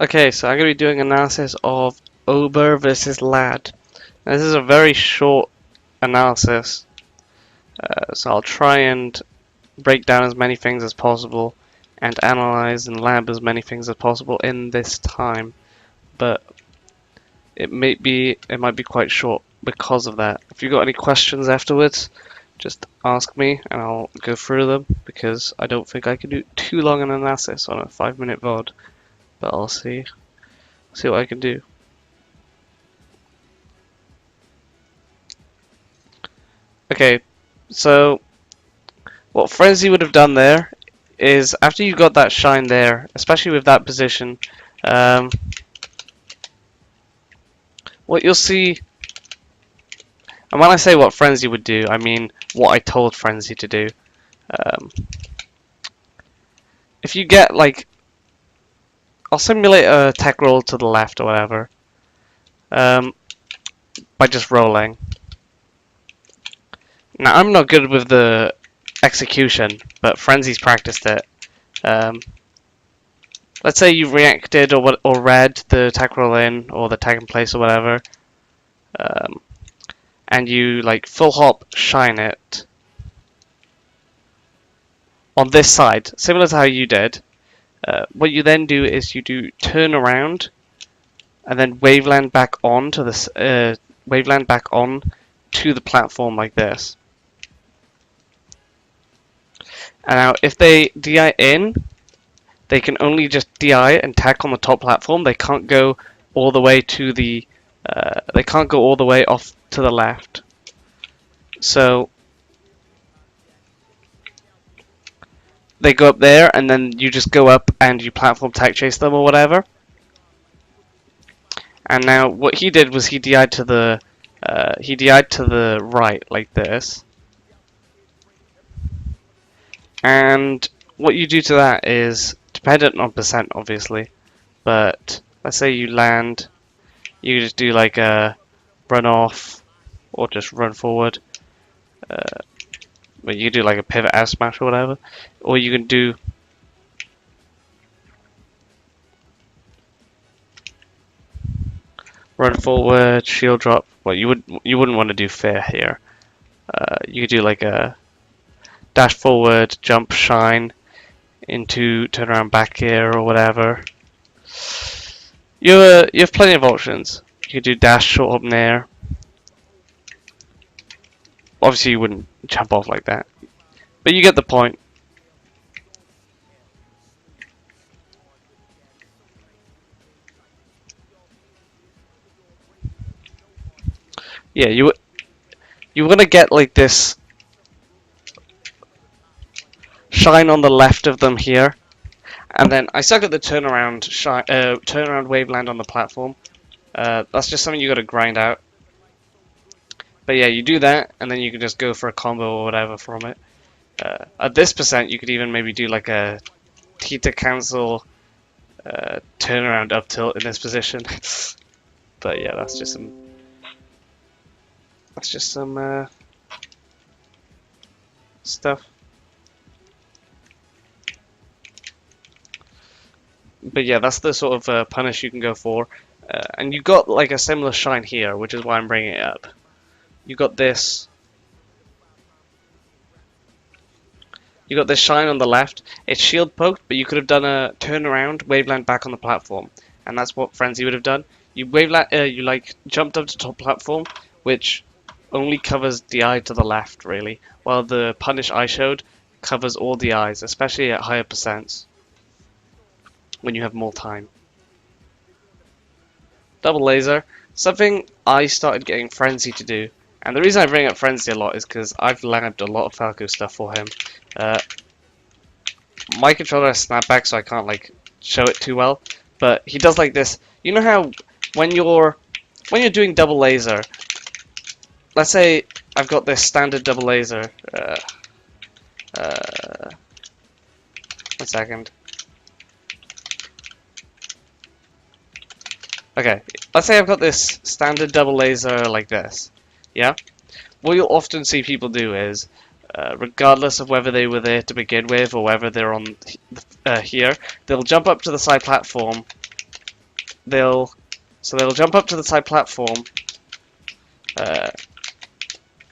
Okay, so I'm going to be doing analysis of Ober versus Lad. Now, this is a very short analysis, so I'll try and break down as many things as possible and analyze and lab as many things as possible in this time. But it might be quite short because of that. If you've got any questions afterwards, just ask me and I'll go through them, because I don't think I can do too long an analysis on a 5-minute VOD. But I'll see what I can do. Okay, so what Frenzy would have done there is, after you got that shine there, especially with that position, what you'll see, and when I say what Frenzy would do, I mean what I told Frenzy to do. If you get, like, I'll simulate a tech roll to the left or whatever, by just rolling. Now, I'm not good with the execution, but Frenzy's practiced it. Let's say you reacted or read the tech roll in, or the tag in place or whatever, and you like full hop shine it on this side, similar to how you did. What you then do is you do turn around and then waveland back on to this waveland back on to the platform like this. And now if they DI in, they can only just DI and tack on the top platform. They can't go all the way to the they can't go all the way off to the left. So they go up there, and then you just go up and you platform tech chase them or whatever. And now what he did was he DI'd to the right like this. And what you do to that is dependent on percent, obviously. But let's say you land, you just do like a run off or just run forward. But you do like a pivot out smash or whatever, or you can do run forward, shield drop. Well, you wouldn't want to do fair here. You could do like a dash forward, jump, shine into turn around back here or whatever. You have plenty of options. You could do dash short up nair. Obviously, you wouldn't jump off like that, but you get the point. Yeah, you want to get like this shine on the left of them here, and then I suck at the turnaround waveland on the platform. That's just something you got to grind out. But yeah, you do that, and then you can just go for a combo or whatever from it. At this percent, you could even maybe do like a theta cancel turnaround up tilt in this position. But yeah, that's just some stuff. But yeah, that's the sort of punish you can go for. And you got like a similar shine here, which is why I'm bringing it up. You got this shine on the left. It's shield poked, but you could have done a turnaround waveland back on the platform, and that's what Frenzy would have done. You you like jumped up to top platform, which only covers the eye to the left really, while the punish I showed covers all the eyes, especially at higher percents when you have more time. Double laser, something I started getting Frenzy to do. And the reason I bring up Frenzy a lot is because I've labbed a lot of Falco stuff for him. My controller has snapback, so I can't like show it too well. But he does like this. You know how when you're doing double laser, let's say I've got this standard double laser. 1 second. Okay, let's say I've got this standard double laser like this. Yeah? What you'll often see people do is, regardless of whether they were there to begin with or whether they're on here, they'll jump up to the side platform they'll jump up to the side platform,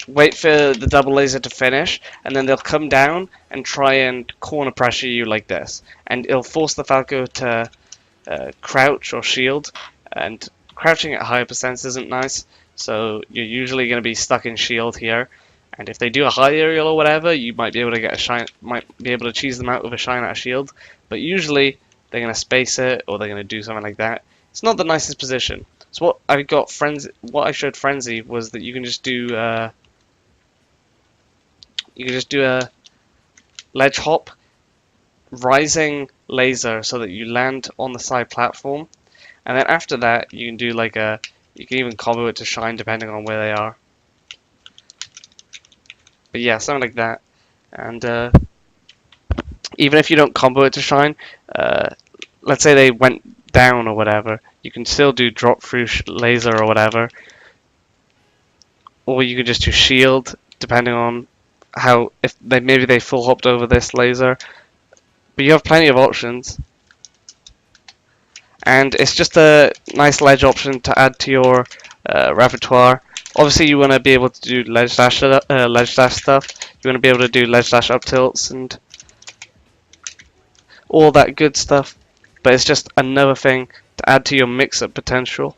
wait for the double laser to finish, and then they'll come down and try and corner pressure you like this, and it'll force the Falco to crouch or shield, and crouching at higher percents isn't nice, so you're usually going to be stuck in shield here. And if they do a high aerial or whatever, you might be able to get a shine, might be able to cheese them out with a shine out of shield. But usually they're going to space it, or they're going to do something like that. It's not the nicest position. So what I showed Frenzy was that you can just do a ledge hop, rising laser, so that you land on the side platform, and then after that you can do like you can even combo it to shine depending on where they are. But yeah, something like that. And even if you don't combo it to shine, let's say they went down or whatever, you can still do drop through laser or whatever, or you can just do shield depending on how, if maybe they full hopped over this laser. But you have plenty of options, and it's just a nice ledge option to add to your repertoire. Obviously, you want to be able to do ledge dash stuff. You want to be able to do ledge dash up tilts and all that good stuff. But it's just another thing to add to your mix-up potential.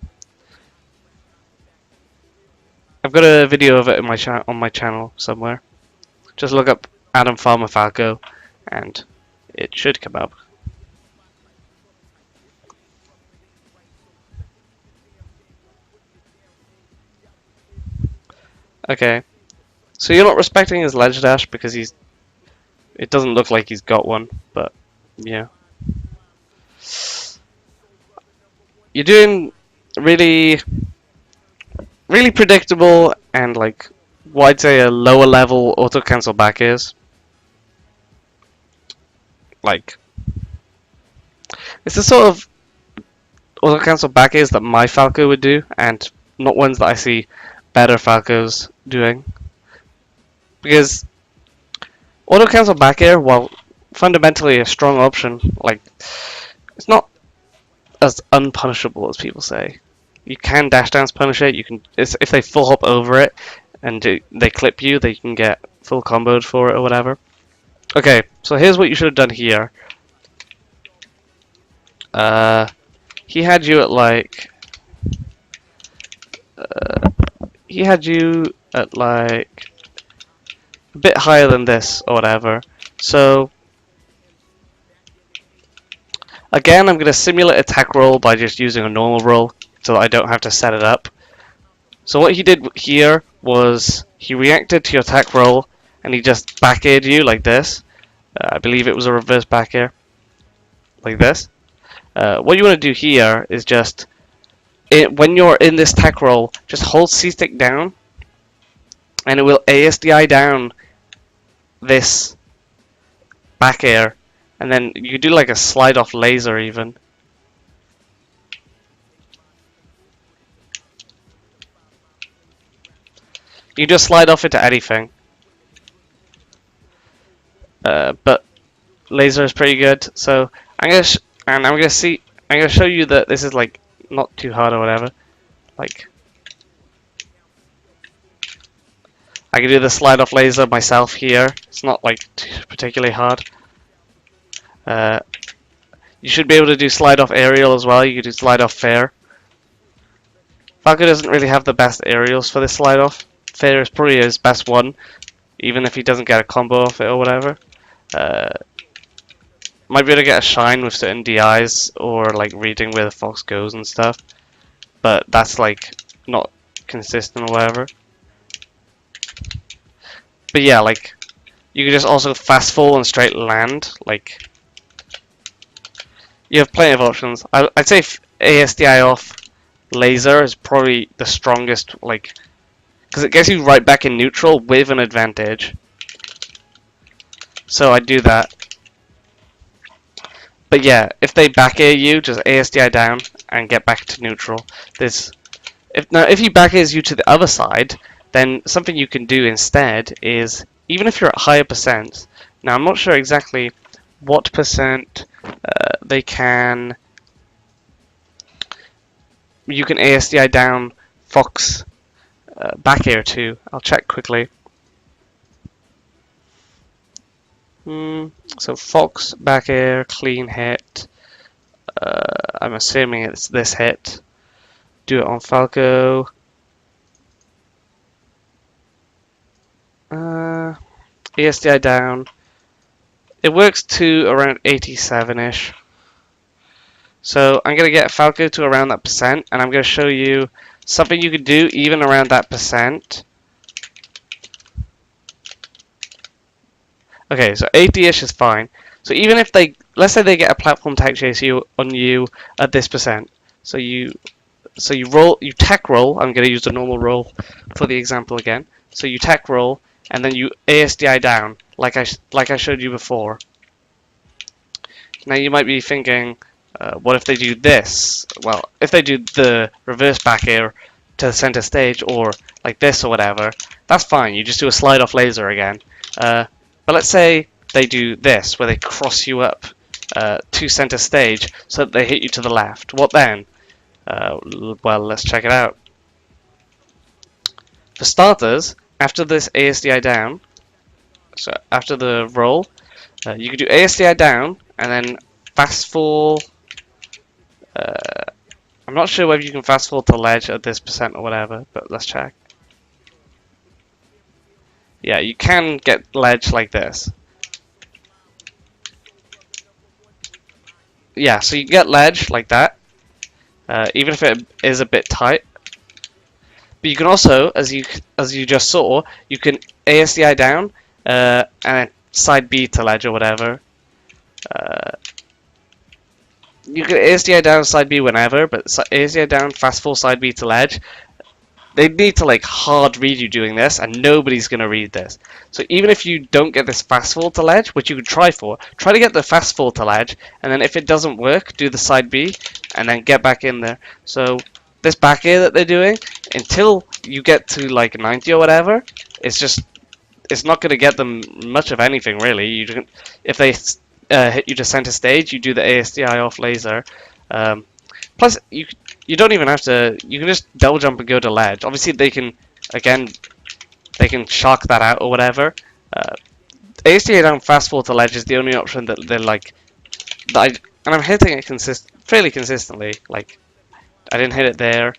I've got a video of it in on my channel somewhere. Just look up Adam Farmer Falco, and it should come up. Okay, so you're not respecting his ledge dash because it doesn't look like he's got one, but yeah. You're doing really predictable and like what I'd say a lower level auto cancel back is. Like, it's the sort of auto cancel back is that my Falco would do, and not ones that I see better Falcos doing. Because auto cancel back air, while fundamentally a strong option, like, it's not as unpunishable as people say. You can dash dance punish it. You can, if they full hop over it and they clip you, they can get full comboed for it or whatever. Okay, so here's what you should have done here. He had you at like a bit higher than this or whatever. So again, I'm going to simulate attack roll by just using a normal roll so that I don't have to set it up. So what he did here was he reacted to your attack roll and he just back aired you like this. I believe it was a reverse back air. Like this. What you want to do here is just, when you're in this attack roll, just hold C-stick down and it will ASDI down this back air, and then you do like a slide off laser even. You just slide off into anything, but laser is pretty good. So I'm gonna show you that this is like not too hard or whatever. Like, I can do the slide off laser myself here. It's not like particularly hard. You should be able to do slide off aerial as well. You can do slide off fair. Falco doesn't really have the best aerials for this slide off. Fair is probably his best one, even if he doesn't get a combo off it or whatever. Might be able to get a shine with certain DIs or like reading where the fox goes and stuff, but that's like not consistent or whatever. But yeah, like, you can just also fast fall and straight land. Like, you have plenty of options. I'd say ASDI off laser is probably the strongest, like, because it gets you right back in neutral with an advantage. So I do that. But yeah, if they back air you, just ASDI down and get back to neutral. If he back airs you to the other side, then something you can do instead is, even if you're at higher percent, now I'm not sure exactly what percent they can you can ASDI down Fox back air too. I'll check quickly. So Fox back air clean hit. I'm assuming it's this hit. Do it on Falco. ASDI down. It works to around 87-ish. So I'm going to get Falco to around that percent, and I'm going to show you something you could do even around that percent. Okay, so 80-ish is fine. So even if they, let's say they get a platform tech chase on you at this percent. So you roll, you tech roll. I'm going to use the normal roll for the example again. So you tech roll, and then you ASDI down, like I showed you before. Now you might be thinking, what if they do this? Well, if they do the reverse back air to the center stage, or like this or whatever, that's fine. You just do a slide off laser again. But let's say they do this, where they cross you up to center stage so that they hit you to the left. What then? Well, let's check it out. For starters, after this ASDI down, so after the roll, you can do ASDI down and then fast fall. I'm not sure whether you can fast fall to ledge at this percent or whatever, but let's check. Yeah, you can get ledge like this. Yeah, so you get ledge like that, even if it is a bit tight. But you can also, as you just saw, you can ASDI down and then side B to ledge or whatever. You can ASDI down side B whenever, but ASDI down fast fall side B to ledge. They need to like hard read you doing this, and nobody's gonna read this. So even if you don't get this fast fall to ledge, which you could try to get the fast fall to ledge, and then if it doesn't work, do the side B, and then get back in there. So this back air that they're doing, until you get to like 90 or whatever, it's not gonna get them much of anything really. If they hit you to center stage, you do the ASDI off laser. Plus, you don't even have to. You can just double jump and go to ledge. Obviously, they can shock that out or whatever. ASDI down fast fall to ledge is the only option that they're like. And I'm hitting it fairly consistently. Like, I didn't hit it there.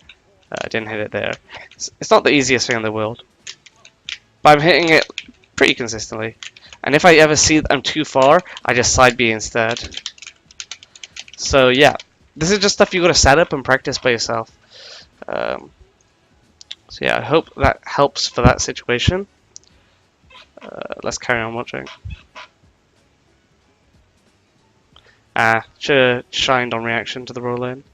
I didn't hit it there. It's not the easiest thing in the world, but I'm hitting it pretty consistently. And if I ever see that I'm too far, I just side B instead. So yeah. This is just stuff you got to set up and practice by yourself. So yeah, I hope that helps for that situation. Let's carry on watching. Should have shined on reaction to the roll in.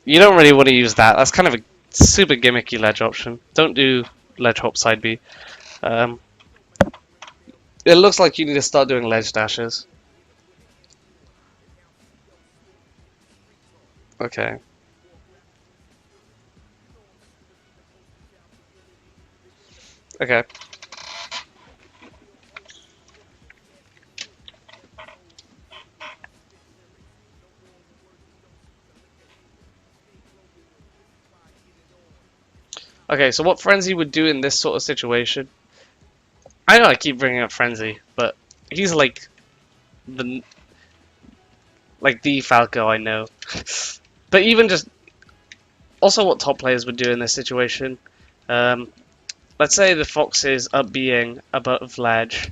You don't really want to use that. That's kind of a super gimmicky ledge option. Don't do ledge hop side B. It looks like you need to start doing ledge dashes. Okay. Okay. Okay, so what Frenzy would do in this sort of situation? I know I keep bringing up Frenzy, but he's like the Falco I know. But even just also what top players would do in this situation. Let's say the Fox is up being above ledge.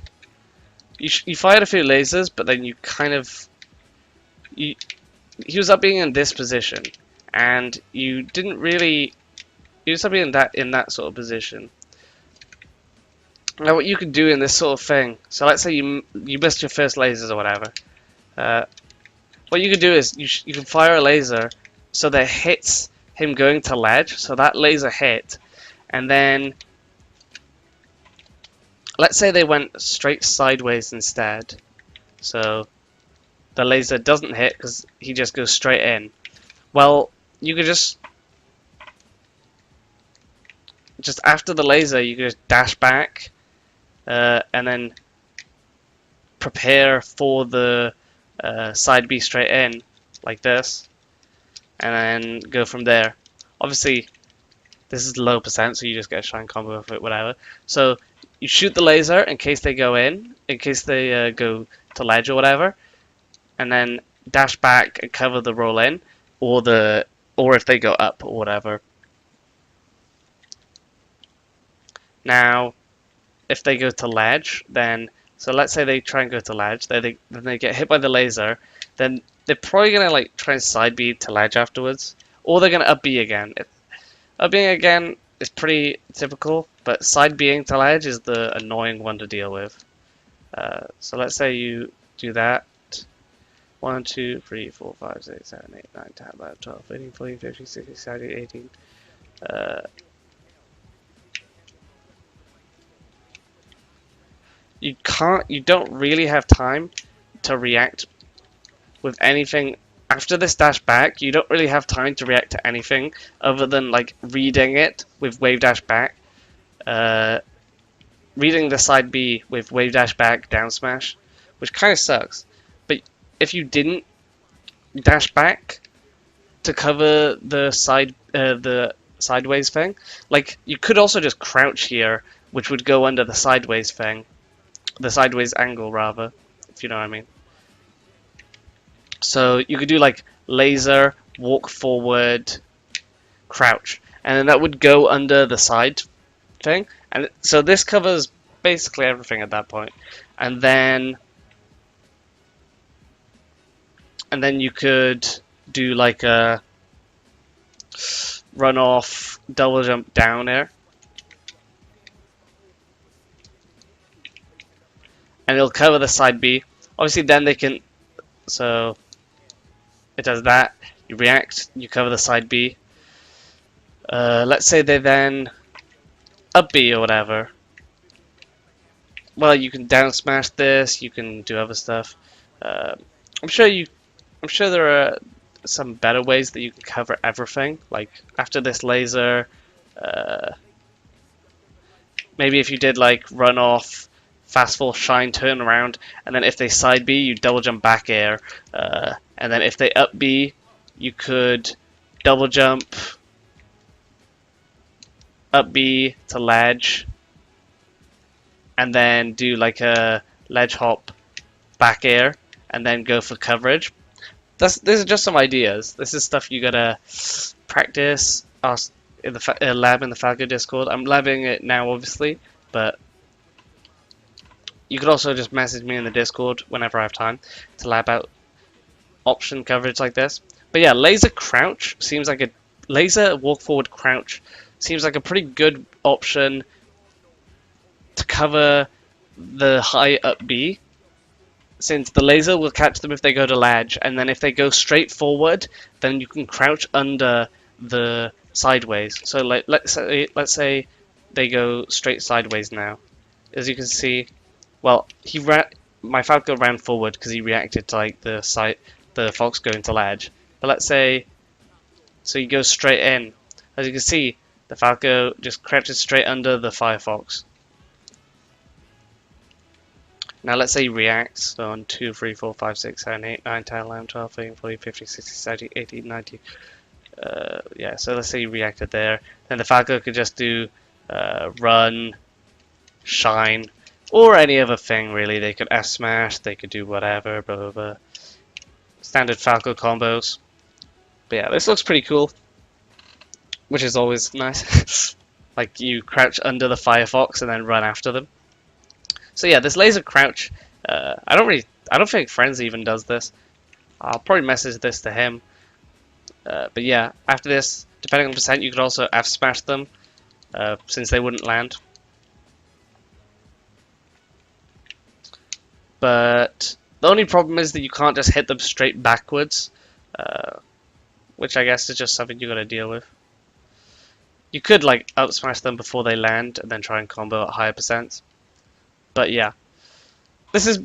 You fired a few lasers, but then you kind of he was up being in this position, and you didn't really. He was up being in that sort of position. Now what you can do in this sort of thing. So let's say you missed your first lasers or whatever. What you can do is you can fire a laser so that it hits him going to ledge, so that laser hit, and then let's say they went straight sideways instead, so the laser doesn't hit because he just goes straight in. Well, you could just after the laser you could just dash back and then prepare for the side B straight in, like this, and then go from there. Obviously, this is low percent, so you just get a shine combo of it, whatever. So you shoot the laser in case they go in case they go to ledge or whatever, and then dash back and cover the roll in, or if they go up or whatever. Now, if they go to ledge, then so let's say they try and go to ledge, then they get hit by the laser, then they're probably gonna like try and side B to ledge afterwards, or they're gonna up B again. Up B again is pretty typical, but side Bing to ledge is the annoying one to deal with. So let's say you do that. 1, 2, 3, 4, 5, 6, 7, 8, 9, 10, 11, 12, 13, 14, 15, 16, 17, 18. You don't really have time to react with anything after this dash back. You don't really have time to react to anything other than like reading it with wave dash back, reading the side B with wave dash back down smash, which kind of sucks. But if you didn't dash back to cover the sideways thing, like you could also just crouch here, which would go under the sideways thing. The sideways angle, rather, if you know what I mean. So you could do like laser, walk forward, crouch, and then that would go under the side thing. And so this covers basically everything at that point. And then you could do like a run off, double jump down air. And it'll cover the side B. Obviously, then they can. So it does that. You react. You cover the side B. Let's say they then up B or whatever. Well, you can down smash this. You can do other stuff. I'm sure there are some better ways that you can cover everything. Like after this laser, maybe if you did like run off, fast fall, shine, turn around, and then if they side B, you double jump back air, and then if they up B, you could double jump up B to ledge, and then do like a ledge hop back air, and then go for coverage. These are just some ideas. This is stuff you gotta practice. In the lab in the Falco Discord. I'm labbing it now, obviously, but you could also just message me in the Discord whenever I have time to lab out option coverage like this. But yeah, laser crouch seems like a laser walk forward crouch seems like a pretty good option to cover the high up B, since the laser will catch them if they go to ledge, and then if they go straight forward, then you can crouch under the sideways. So like let's say they go straight sideways now. As you can see, well, my Falco ran forward because he reacted to like the Fox going to ledge. But let's say, so he goes straight in. As you can see, the Falco just crouches straight under the Firefox. Now let's say he reacts. So 1, 2, 3, 4, 5, 6, 7, 8, 9, 10, 11, 12, 13, 14, 15, 16, 17, 18, 19. Yeah, so let's say he reacted there. Then the Falco could just do run, shine, or any other thing really. They could F smash, they could do whatever, blah blah blah. Standard Falco combos. But yeah, this looks pretty cool, which is always nice. Like you crouch under the Firefox and then run after them. So yeah, this laser crouch. I don't think Frenzy even does this. I'll probably message this to him. But yeah, after this, depending on percent, you could also F smash them, since they wouldn't land. But the only problem is that you can't just hit them straight backwards, which I guess is just something you gotta deal with. You could like up smash them before they land and then try and combo at higher percents. But yeah, this is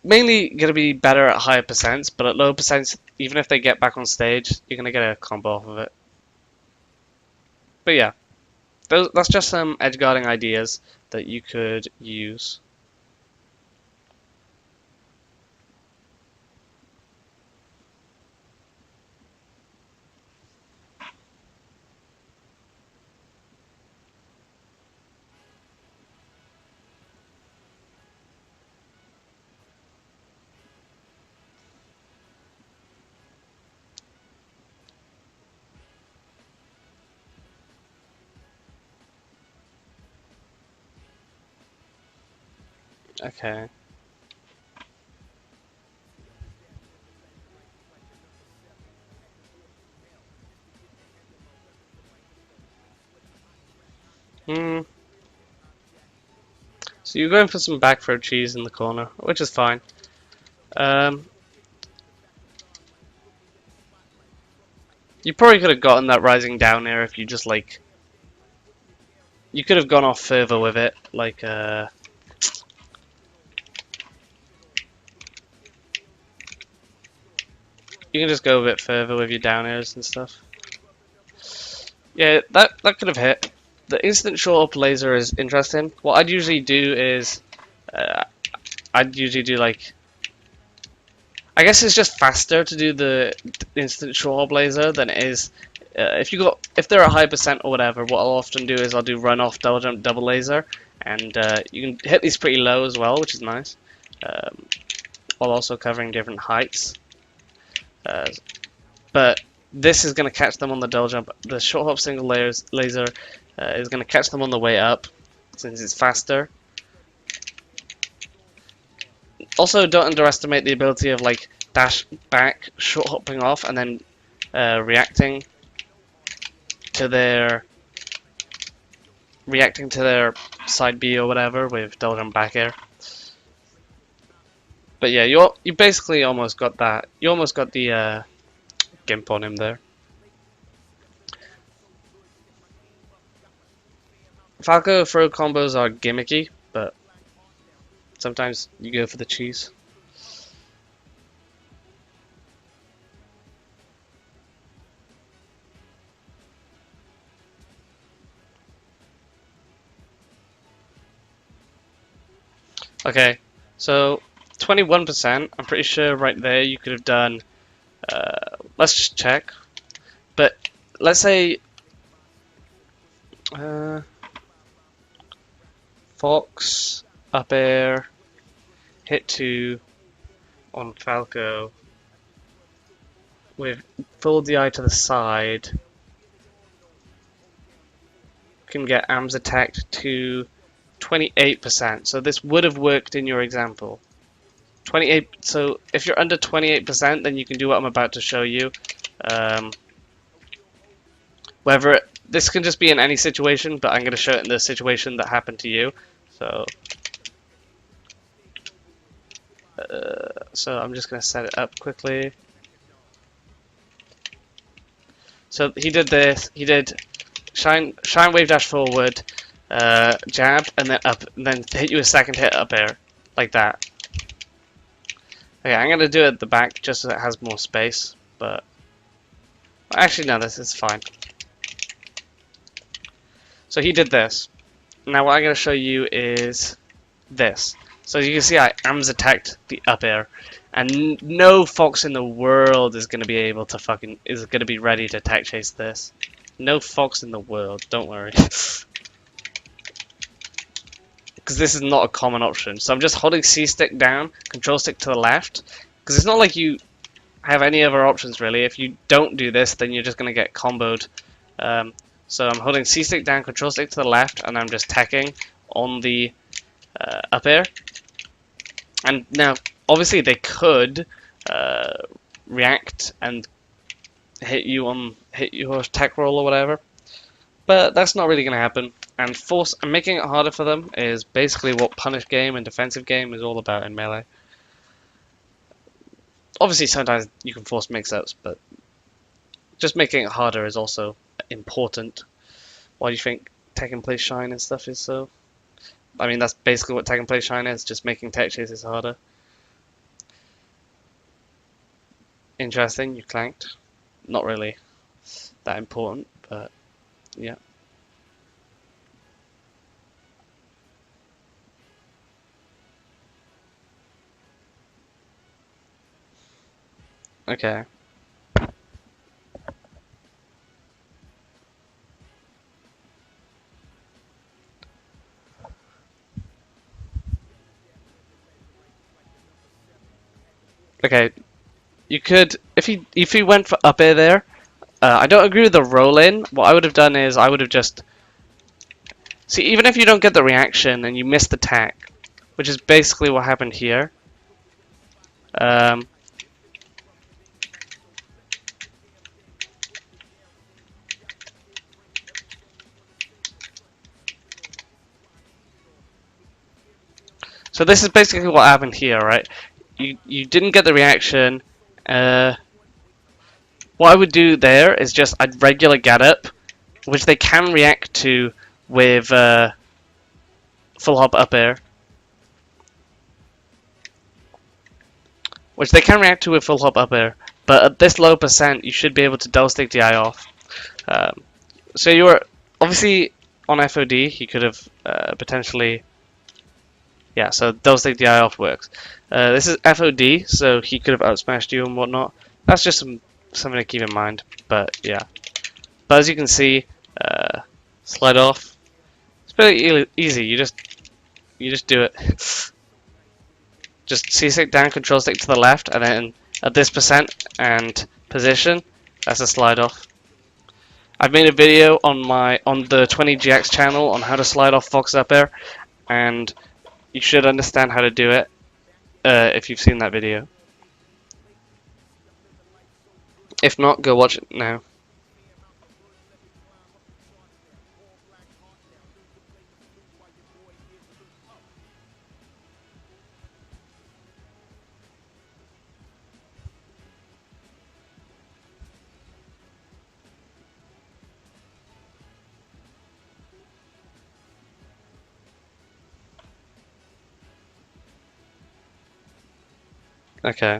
mainly going to be better at higher percents, but at lower percents, even if they get back on stage, you're going to get a combo off of it. But yeah, that's just some edge guarding ideas that you could use. Okay. Hmm. So you're going for some back throw cheese in the corner, which is fine. Um, you probably could have gotten that rising down air if you just like. You could have gone off further with it, like you can just go a bit further with your down airs and stuff. Yeah, that could have hit. The instant short up laser is interesting. What I'd usually do is, uh, I'd usually do like, I guess it's just faster to do the instant short up laser than it is. If they're a high percent or whatever, what I'll often do is I'll do run off double jump double laser, and you can hit these pretty low as well, which is nice. While also covering different heights. But this is going to catch them on the double jump. The short hop single laser is going to catch them on the way up, since it's faster. Also, don't underestimate the ability of like dash back, short hopping off, and then reacting to their side B or whatever with double jump back air. But yeah, you basically almost got that. You almost got the gimp on him there. Falco throw combos are gimmicky, but sometimes you go for the cheese. Okay, so 21%, I'm pretty sure right there you could have done, let's just check, but let's say, Fox, up air, hit 2 on Falco, with full DI to the side, can get AMS attacked to 28%, so this would have worked in your example. 28. So if you're under 28%, then you can do what I'm about to show you. This can just be in any situation, but I'm going to show it in the situation that happened to you. So I'm just going to set it up quickly. So he did this. He did shine wave dash forward, jab, and then up, and then hit you a second hit up air like that. Okay, I'm gonna do it at the back just so it has more space, but actually no, this is fine. So he did this. Now what I'm gonna show you is this. So you can see I AMS attacked the up air, and no fox in the world is gonna be ready to attack chase this. No fox in the world, don't worry. Because this is not a common option. So I'm just holding C stick down, control stick to the left, because it's not like you have any other options really. If you don't do this, then you're just going to get comboed. So I'm holding C stick down, control stick to the left, and I'm just tacking on the up air. And now, obviously they could react and hit your attack roll or whatever, but that's not really going to happen. And making it harder for them is basically what punish game and defensive game is all about in Melee. Obviously sometimes you can force mix-ups, but just making it harder is also important. Why do you think tech and play shine and stuff is so? I mean, that's basically what tech and play shine is, just making tech chases harder. Interesting, you clanked. Not really that important, but yeah. Okay. Okay. You could, if he went for up air there, I don't agree with the roll in. What I would have done is I would have just, see, even if you don't get the reaction and you miss the tack, which is basically what happened here. Um, so this is basically what happened here, right? You didn't get the reaction. What I would do there is just I'd regular get up, which they can react to with full hop up air. Which they can react to with full hop up air, but at this low percent, you should be able to double stick the eye off. So you were obviously on FOD. He could have potentially, yeah. So double stick the eye off works. This is FOD, so he could have out smashed you and whatnot. That's just something to keep in mind. But yeah, but as you can see, slide off. It's pretty easy. You just do it. Just C-stick down, control stick to the left, and then at this percent and position, that's a slide off. I've made a video on the 20GX channel on how to slide off Fox up air, and you should understand how to do it if you've seen that video. If not, go watch it now. Okay.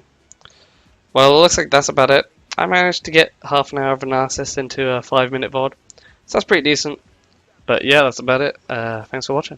Well, it looks like that's about it. I managed to get half an hour of analysis into a 5-minute VOD. So that's pretty decent. But yeah, that's about it. Thanks for watching.